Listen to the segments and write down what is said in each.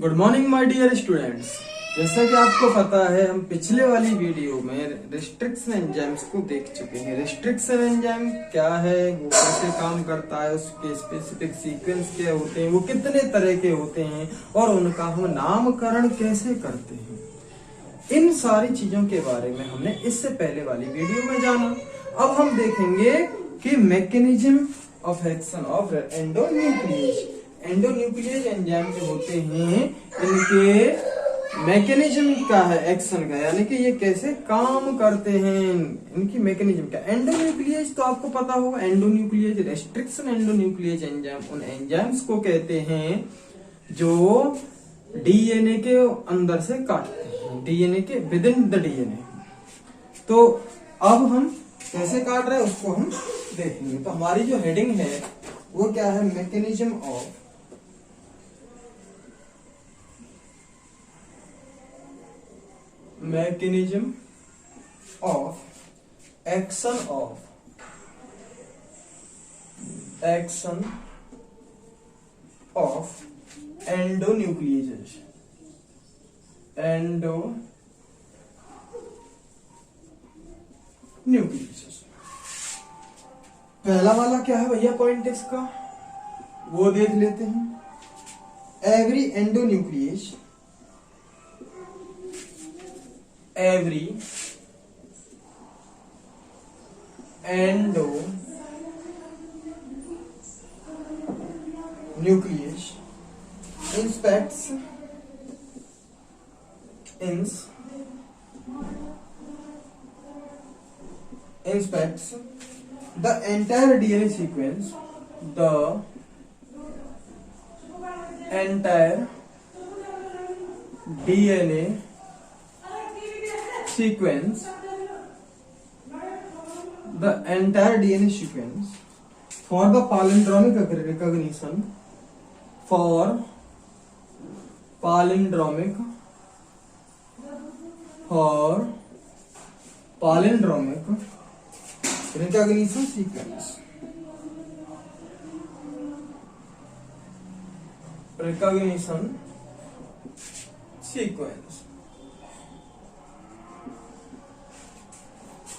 Good morning my dear students. जैसा कि आपको पता है, हम पिछले वाली वीडियो में रिस्ट्रिक्शन एंजाइम्स को देख चुके हैं। रिस्ट्रिक्शन एंजाइम क्या है, वो कैसे काम करता है, उसके स्पेसिफिक सीक्वेंस क्या होते हैं, वो कितने तरह के होते हैं और उनका हम नामकरण कैसे करते हैं, इन सारी चीजों के बारे में हमने इससे पहले वाली वीडियो में जाना। अब हम देखेंगे कि mechanism of action of endonuclease. Endonuclease enzyme जो होते हैं, इनके मैकेनिज्म क्या है एक्शन का, यानी कि ये कैसे काम करते हैं, इनकी मैकेनिज्म क्या। एंडोन्यूक्लियस तो आपको पता होगा, एंडोन्यूक्लियस रेस्ट्रिक्शन एंडोन्यूक्लियस एंजाइम उन एंजाइम्स को कहते हैं जो डीएनए के अंदर से काटते हैं, डीएनए के विद इन द डीएनए। तो अब हम कैसे काट रहे हैं उसको हम देखेंगे। तो हमारी जो हेडिंग है वो क्या है, mechanism of action of endonuclease. पहला वाला क्या है भैया पॉइंट इसका, वो देख लेते हैं। Every endonuclease inspects the entire DNA sequence, the entire DNA sequence for the palindromic recognition, palindromic recognition sequence,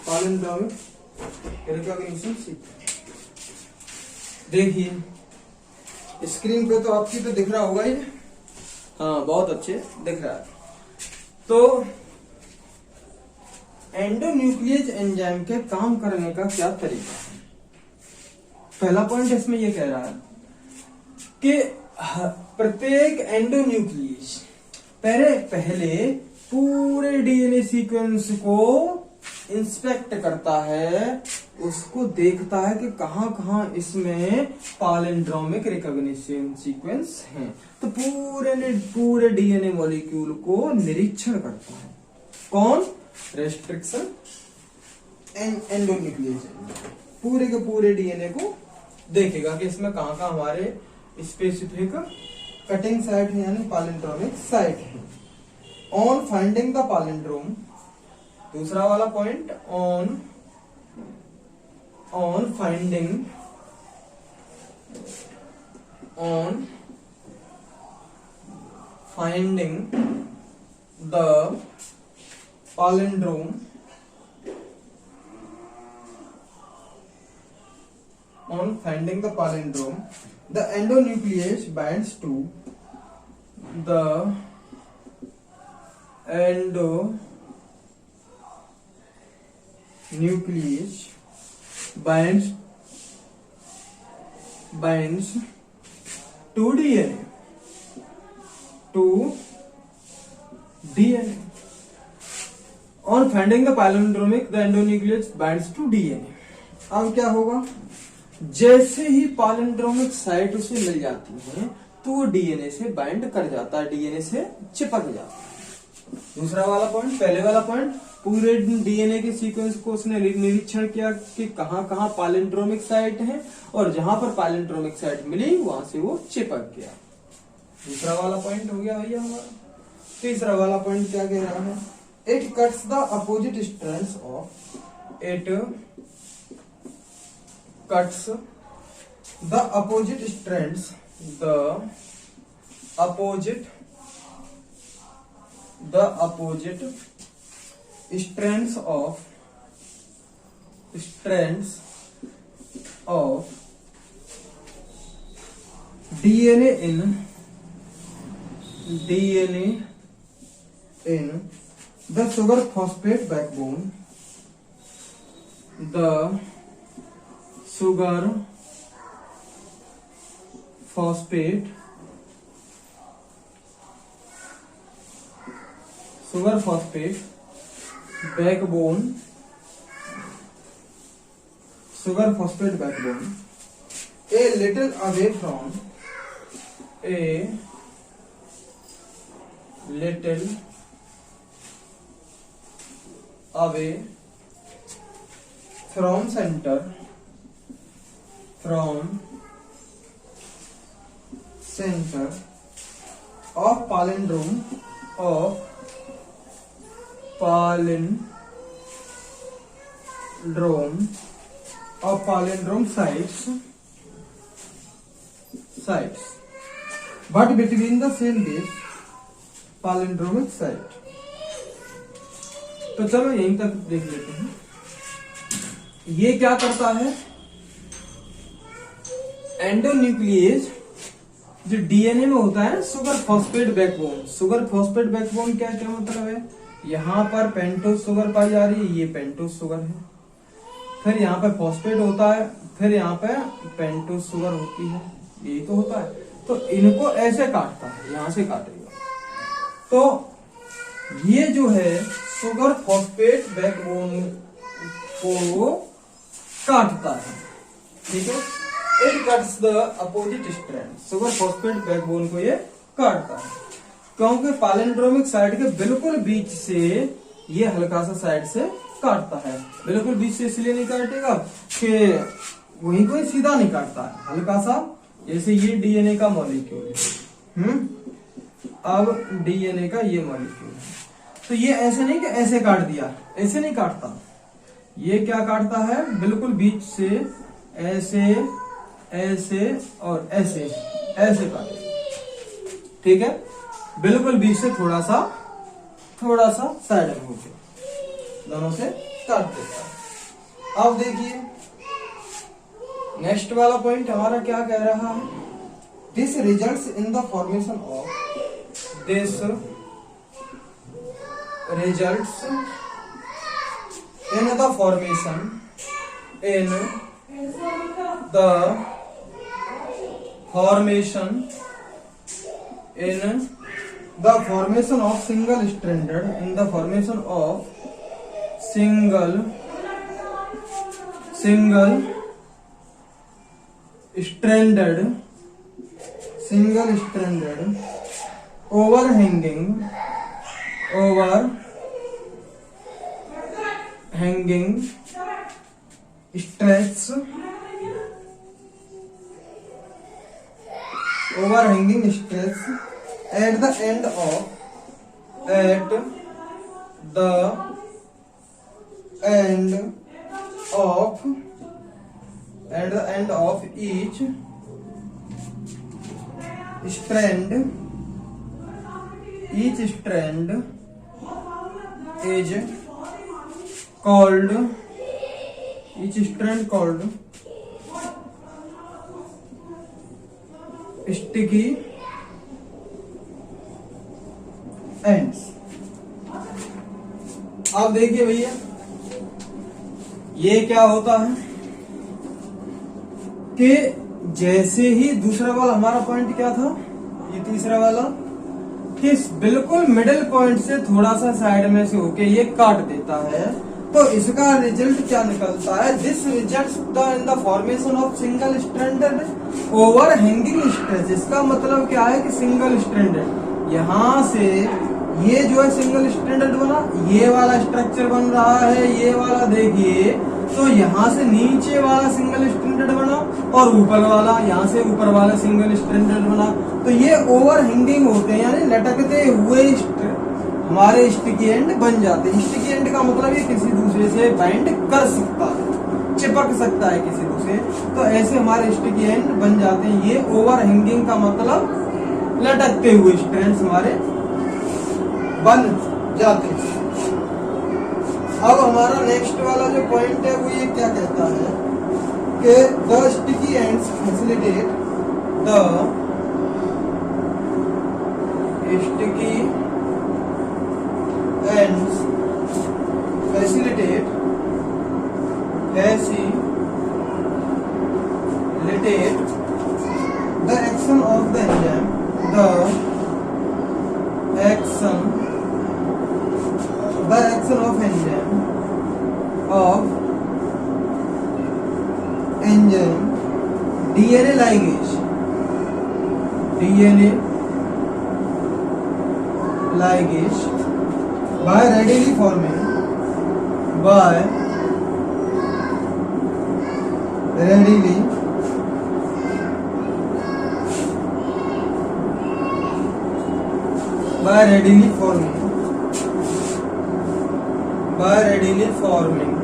palindromic recognition sequence। देखिए स्क्रीन पे तो आपकी तो दिख रहा होगा ही, हाँ बहुत अच्छे दिख रहा है। तो एंडोन्यूक्लियस एंजाइम के काम करने का क्या तरीका है। पहला पॉइंट इसमें यह कह रहा है कि प्रत्येक एंडोन्यूक्लियस पहले पूरे डीएनए सीक्वेंस को इंस्पेक्ट करता है, उसको देखता है कि कहां कहां इसमें पैलिंड्रोमिक रिकॉग्निशन सीक्वेंस हैं। तो पूरे डीएनए मॉलिक्यूल को निरीक्षण करता है कौन, रेस्ट्रिक्शन एंडोन्यूक्लियस पूरे के पूरे डीएनए को देखेगा कि इसमें कहां कहां हमारे स्पेसिफिक कटिंग साइट है यानी पैलिंड्रोमिक साइट है। ऑन फाइंडिंग द पैलिंड्रोम, दूसरा वाला point, on finding the palindrome, the endonuclease binds to the to DNA। On finding the palindromic, the endonuclease binds to DNA। अब क्या होगा, जैसे ही पैलिंड्रोमिक साइट उसे मिल जाती है तो वो डीएनए से बाइंड कर जाता है, डीएनए से चिपक जाता है। दूसरा वाला पॉइंट, पहले वाला पॉइंट, पूरे डीएनए के सीक्वेंस को उसने निरीक्षण किया कि कहां कहां पैलिंड्रोमिक साइट है और जहां पर पैलिंड्रोमिक साइट मिली वहां से वो चिपक गया। दूसरा वाला पॉइंट हो गया भैया हमारा। तीसरा वाला पॉइंट क्या कह रहा है, it cuts the opposite strands of the opposite the opposite strands of DNA in the sugar phosphate backbone, the sugar phosphate backbone a little away from center of palindrome sites, but between the same base palindromic site. तो चलो यहीं तक देख लेते हैं। ये क्या करता है, एंडोन्यूक्लियेज जो डीएनए में होता है सुगर फॉस्फेट बैकबोन क्या क्या मतलब है, यहाँ पर पेंटोज शुगर पाई जा रही है, ये पेंटोज शुगर है, फिर यहाँ पे फॉस्फेट होता है, फिर यहाँ पे पेंटोज शुगर होती है, यही तो होता है। तो इनको ऐसे काटता है, यहां से काटेगा, तो ये जो है शुगर फॉस्फेट बैकबोन को काटता है, ठीक है। It cuts the opposite strand, sugar phosphate backbone को ये काटता है, क्योंकि पैलिंड्रोमिक साइड के बिल्कुल बीच से ये हल्का सा साइड से काटता है। बिल्कुल बीच से इसलिए नहीं काटेगा कि वहीं कोई सीधा नहीं काटता है, हल्का सा, जैसे ये डीएनए का मॉलिक्यूल है, अब डीएनए का ये मॉलिक्यूल है, तो ये ऐसे नहीं कि ऐसे काट दिया, ऐसे नहीं काटता, ये क्या काटता है बिल्कुल बीच से ऐसे ऐसे और ऐसे ऐसे काटेगा, ठीक है। बिल्कुल बीच से थोड़ा सा साइड में होके दोनों से काट देता है। अब देखिए नेक्स्ट वाला पॉइंट हमारा क्या कह रहा है, this results in the formation of formation of single stranded overhanging stress at the end of each strand is called sticky ends। अब देखिए भैया ये क्या होता है कि जैसे ही दूसरा वाला हमारा पॉइंट क्या था, ये तीसरा वाला, कि बिल्कुल मिडिल पॉइंट से थोड़ा सा साइड में से होके ये काट देता है, तो इसका रिजल्ट क्या निकलता है, this results in the formation of single stranded overhanging stress. इसका मतलब क्या है कि सिंगल स्ट्रैंडेड, यहां से ये जो है सिंगल स्ट्रैंडेड बना, ये वाला स्ट्रक्चर बन रहा है, ये वाला देखिए, तो यहाँ से नीचे वाला सिंगल स्ट्रैंडेड बना और ऊपर वाला, यहाँ से ऊपर वाला सिंगल स्ट्रैंडेड बना, तो ये ओवरहैंगिंग होते हैं, यानी लटकते हुए हमारे स्टिकी एंड बन जाते हैं। स्टिकी एंड का मतलब ये किसी दूसरे से बाइंड कर सकता है, चिपक सकता है किसी दूसरे, तो ऐसे हमारे स्टिकी एंड बन जाते हैं। ये ओवरहैंगिंग का मतलब लटकते हुए स्ट्रैंड्स हमारे बन जाते हैं। अब हमारा नेक्स्ट वाला जो पॉइंट है वो ये क्या कहता है कि the sticky ends facilitate the sticky ends facilitate the action of the enzyme, the action of enzyme DNA ligase by readily forming forming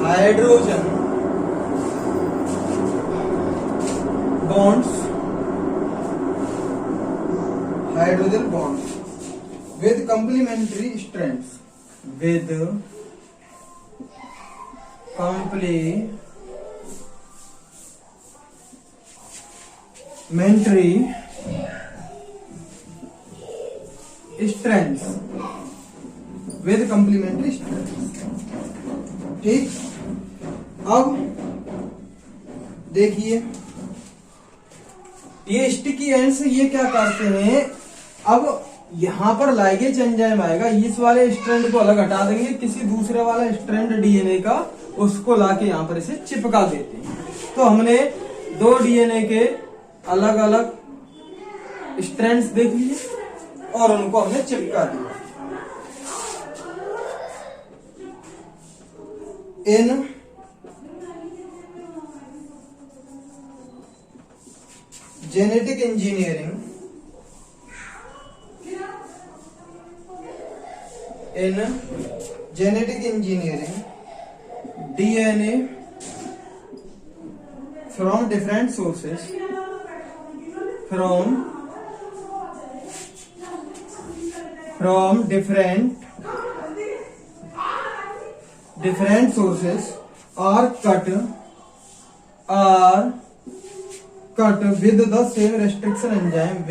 hydrogen bonds with complementary strands ठीक। अब देखिए ये स्टिकी एंड्स ये क्या करते हैं, अब यहां पर लाइगेज एंजाइम आएगा, इस वाले स्ट्रैंड को अलग हटा देंगे, किसी दूसरे वाला स्ट्रैंड डीएनए का उसको लाके यहां पर इसे चिपका देते हैं। तो हमने दो डीएनए के अलग अलग स्ट्रैंड्स देख लिए और उनको हमने चिपका दिया। In genetic engineering DNA from different sources are cut with the same restriction enzyme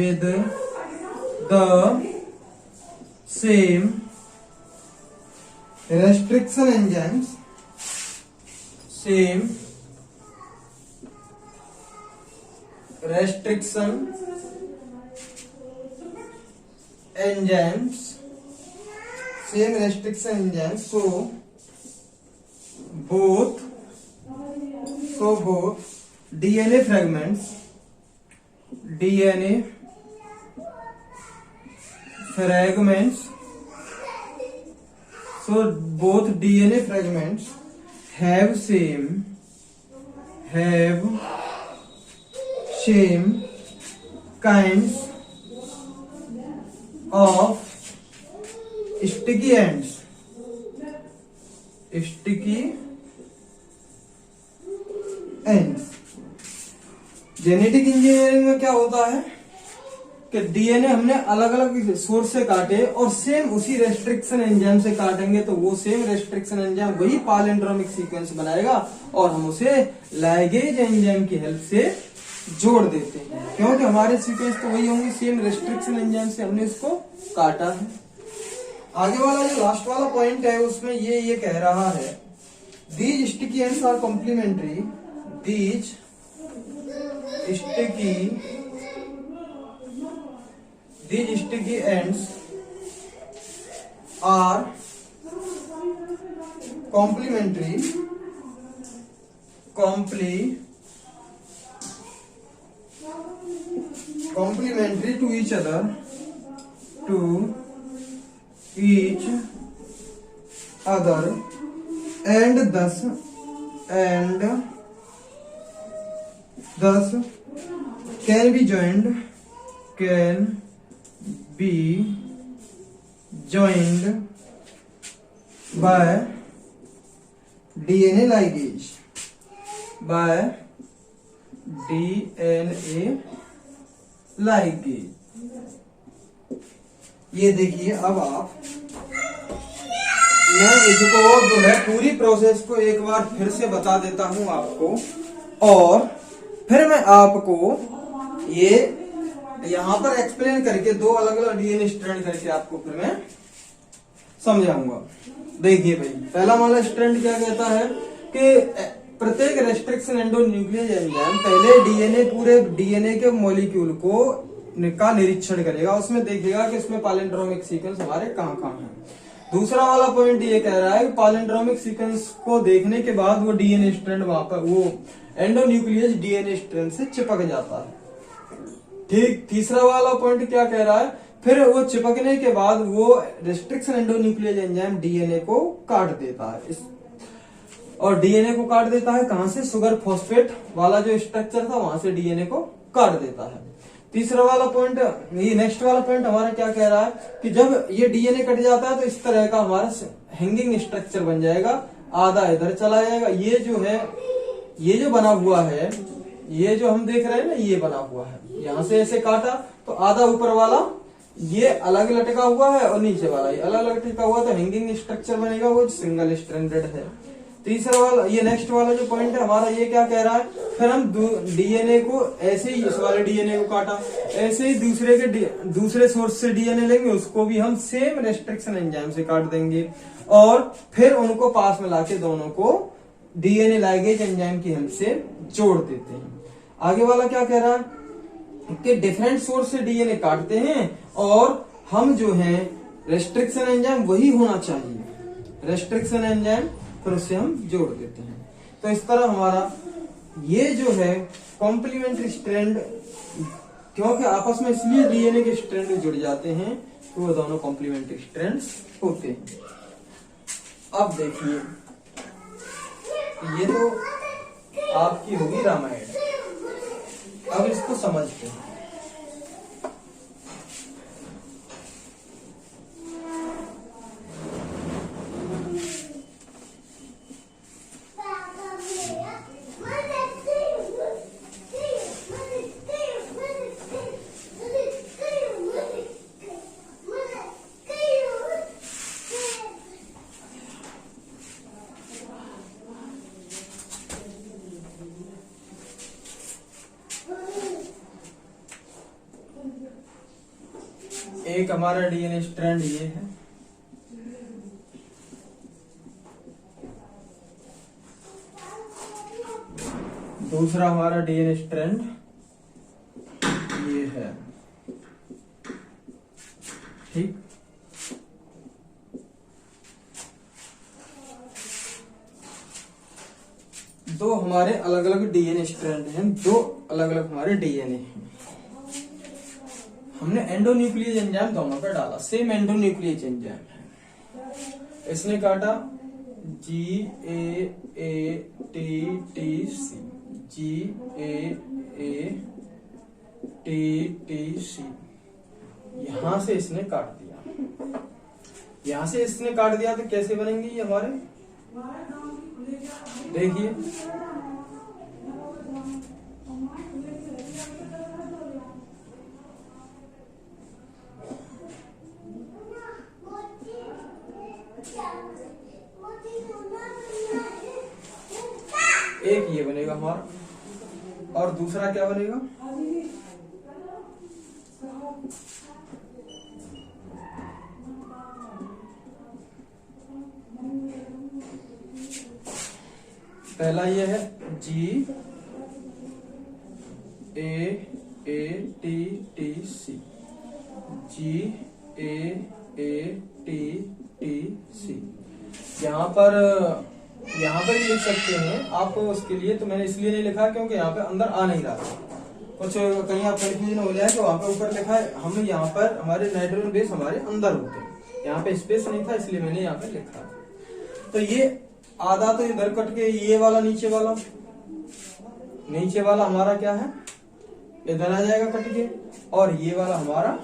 so both DNA fragments have same kinds of sticky ends genetic engineering में क्या होता है कि डीएनए हमने अलग अलग सोर्स से काटे और सेम उसी रेस्ट्रिक्शन एंजाइम से काटेंगे तो वो सेम रेस्ट्रिक्शन एंजाइम वही पैलिंड्रोमिक सीक्वेंस बनाएगा और हम उसे लाइगेज एंजाइम की हेल्प से जोड़ देते हैं, क्योंकि हमारे सीक्वेंस तो वही होंगे, सेम रेस्ट्रिक्शन एंजाइम से हमने इसको काटा है। आगे वाला जो लास्ट वाला पॉइंट है उसमें ये कह रहा है these sticky ends are complementary, these sticky ends are complementary to each other and thus can be joined by DNA ligase, ये देखिए, अब आप, मैं इसको जो है पूरी प्रोसेस को एक बार फिर से बता देता हूं आपको, और फिर मैं आपको ये यहाँ पर एक्सप्लेन करके दो अलग अलग डीएनए स्ट्रैंड करके आपको फिर मैं समझाऊंगा। देखिए भाई, पहला वाला स्ट्रैंड क्या कहता है कि प्रत्येक रेस्ट्रिक्शन एंडोन्यूक्लियस एंजाइम पहले डीएनए, पूरे डीएनए के मॉलिक्यूल को का निरीक्षण करेगा, उसमें देखेगा कि उसमें पैलिंड्रोमिक सीक्वेंस हमारे कहाँ कहाँ हैं। दूसरा वाला पॉइंट ये कह रहा है कि पैलिंड्रोमिक सीक्वेंस को देखने के बाद वो डीएनए स्ट्रैंड वहां पर, वो एंडोन्यूक्लियस डीएनए स्ट्रैंड से चिपक जाता है। ठीक, तीसरा वाला पॉइंट क्या कह रहा है, फिर वो चिपकने के बाद वो रेस्ट्रिक्शन एंडोन्यूक्लियस एंजाइम डीएनए को काट देता है, और डीएनए को काट देता है कहां से, शुगर फॉस्फेट वाला जो स्ट्रक्चर था वहां से डीएनए को काट देता है। तीसरा वाला पॉइंट, ये नेक्स्ट वाला पॉइंट हमारा क्या कह रहा है कि जब ये डीएनए कट जाता है तो इस तरह का हमारा हैंगिंग स्ट्रक्चर बन जाएगा, आधा इधर चला जाएगा। ये जो है, ये जो बना हुआ है, ये जो हम देख रहे हैं ना, ये बना हुआ है, यहां से ऐसे काटा तो आधा ऊपर वाला ये अलग लटका हुआ है और नीचे वाला ये अलग लटका हुआ, तो हैंगिंग स्ट्रक्चर बनेगा, वो सिंगल स्ट्रैंडेड है। तीसरा वाला, ये नेक्स्ट वाला जो पॉइंट है हमारा, ये क्या कह रहा है, फिर हम डीएनए को ऐसे ही, इस वाले डीएनए को काटा, ऐसे ही दूसरे सोर्स से डीएनए लेंगे, उसको भी हम सेम रेस्ट्रिक्शन एंजाइम से काट देंगे, और फिर उनको पास में लाके दोनों को डीएनए लाइगेज एंजाइम की हेल्प से जोड़ देते हैं। आगे वाला क्या कह रहा है कि डिफरेंट सोर्स से डीएनए काटते हैं, और हम जो है रेस्ट्रिक्शन एंजाइम वही होना चाहिए, रेस्ट्रिक्शन एंजाइम, फिर उससे हम जोड़ देते हैं। तो इस तरह हमारा ये जो है कॉम्प्लीमेंट्री स्ट्रैंड, क्योंकि आपस में इसलिए डीएनए के स्ट्रैंड जुड़ जाते हैं तो वो दोनों कॉम्प्लीमेंट्री स्ट्रैंड्स होते हैं। अब देखिए, ये तो आपकी होगी रामायण, अब इसको समझते हैं। एक हमारा डीएनए स्ट्रैंड ये है, दूसरा हमारा डीएनए स्ट्रैंड ये है, ठीक। दो हमारे अलग अलग डीएनए स्ट्रैंड हैं, दो अलग अलग हमारे डीएनए हैं। हमने एंडोन्यूक्लियस एंजाइम दोनों पर डाला, सेम एंडोन्यूक्लियस एंजाइम है, इसने काटा GAATTC, GAATTC, यहां से इसने काट दिया, यहां से इसने काट दिया, तो कैसे बनेंगे ये हमारे, देखिए एक ये बनेगा हमारा, और दूसरा क्या बनेगा, पहला ये है GAATTC, GAATTC, यहाँ पर भी लिख सकते हैं आप उसके लिए, तो मैंने इसलिए नहीं लिखा क्योंकि यहाँ पे अंदर आ नहीं रहा, कुछ कहीं आप कंफ्यूजन हो जाए तो वहां पे ऊपर लिखा है, हम यहाँ पर हमारे नाइट्रोजन बेस हमारे अंदर होते हैं, यहाँ पे स्पेस नहीं था इसलिए मैंने यहाँ पे लिखा। तो ये आधा तो इधर कट के ये वाला नीचे वाला हमारा क्या है, इधर आ जाएगा कट के, और ये वाला हमारा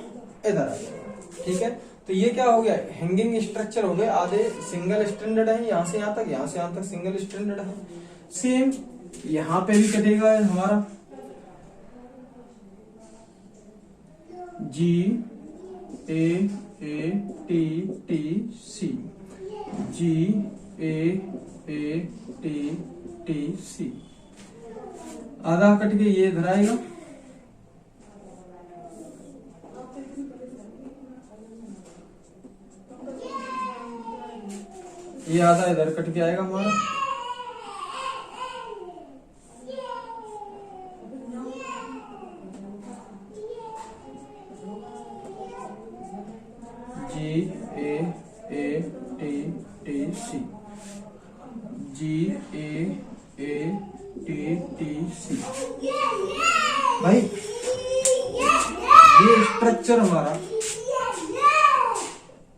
इधर आ जाएगा, ठीक है। तो ये क्या हो गया, हैंगिंग स्ट्रक्चर हो गया, आधे सिंगल स्ट्रैंडेड है, यहाँ से यहाँ तक, यहाँ से यहाँ तक सिंगल स्ट्रैंडेड है। सेम यहाँ पे भी कटेगा हमारा GAATTC, GATTC, GAATTC। आधा कट के ये इधर आएगा, ये आधा इधर कट के आएगा हमारा। GAATTC, GAATTC। भाई ये स्ट्रक्चर हमारा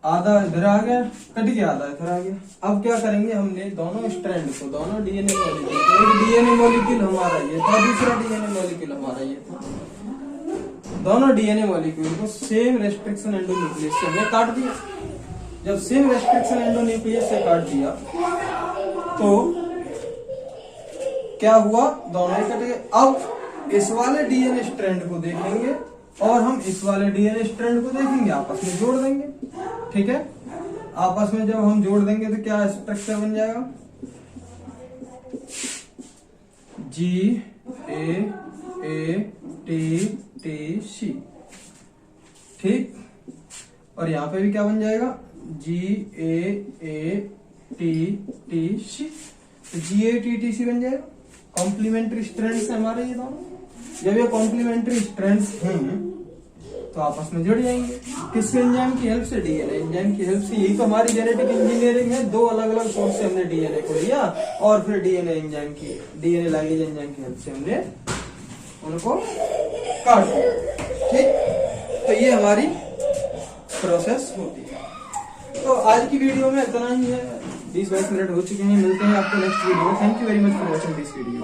आधा इधर आ गया, कट के आधा इधर आ गया। अब क्या करेंगे, हमने दोनों स्ट्रैंड को, दोनों डीएनए मॉलिक्यूल, एक डीएनए मॉलिक्यूल हमारा ये था, दूसरा डीएनए मॉलिक्यूल हमारा ये था, दोनों डीएनए मॉलिक्यूल को सेम रेस्ट्रिक्शन एंडोन्यूक्लियस से हमने काट दिया। जब सेम रेस्ट्रिक्शन एंडोन्यूक्लियस से काट दिया तो क्या हुआ, दोनों ही कट गए। अब इस वाले डीएनए स्ट्रैंड को देखेंगे और हम इस वाले डीएनए स्ट्रैंड को देखेंगे, आपस में जोड़ देंगे। ठीक है, आपस में जब हम जोड़ देंगे तो क्या स्ट्रक्चर बन जाएगा, GAATTC। ठीक, और यहां पे भी क्या बन जाएगा, GAATTC, GATTC बन जाएगा। कॉम्प्लीमेंट्री स्ट्रैंड्स है हमारे ये दोनों। जब ये कॉम्प्लीमेंट्री स्ट्रैंड्स हैं तो आपस में जुड़ जाएंगे। किस एंजाइम की हेल्प से, डीएनए एंजाइम की हेल्प से। यही तो हमारी जेनेटिक इंजीनियरिंग है, दो अलग अलग सोर्स से हमने डीएनए को लिया और फिर डीएनए एंजाइम की, डीएनए लाइगेज एंजाइम की हेल्प से हमने उनको काट दिया। ठीक, तो ये हमारी प्रोसेस होती है। तो आज की वीडियो में इतना ही है, 20-22 मिनट हो चुके हैं। मिलते हैं आपको नेक्स्ट वीडियो में। Thank you very much for watching this video.